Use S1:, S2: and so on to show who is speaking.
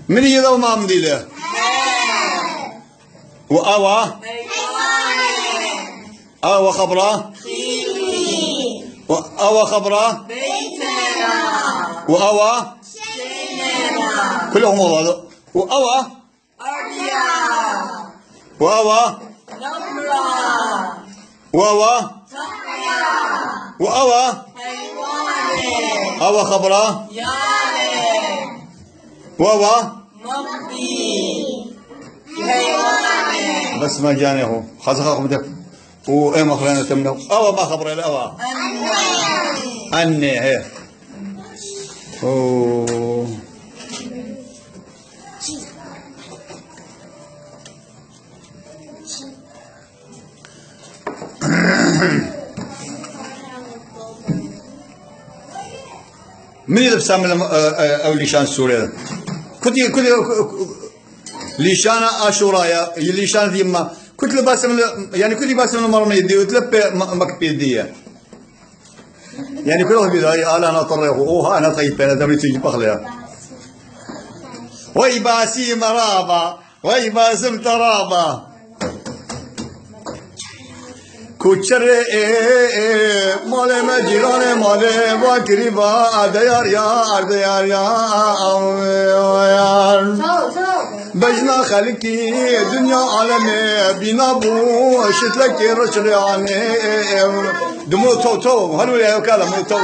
S1: من يلا وما مديله وأوا أوا خبره وأوا خبره وأوا كلهم هذا وأوا وأوا وأوا وأوا أوا خبره وأوا بس ما جاني هو خذ بدك وإيه ما خلينا تمنو أوا ما خبره إلا أوا أني هي أوه من يلبس من أو ليشان سوريا كنت ليشان أشورايا ليشان ذيما كنت لباس من يعني كنت لباس من مرة يدي وتلبي مكبي يديه يعني كل واحد بيقول أنا طريه أوه أنا طيب أنا دمي تيجي بخليها ويباسي مرابا ويباسم ترابا كوچر مال مجيران مال واقربا أديار يا أديار يا بجنا خلقي دنيا عالمي بنا بو شتلك رشل يعني دمو تو هلو يا وكالة مو تو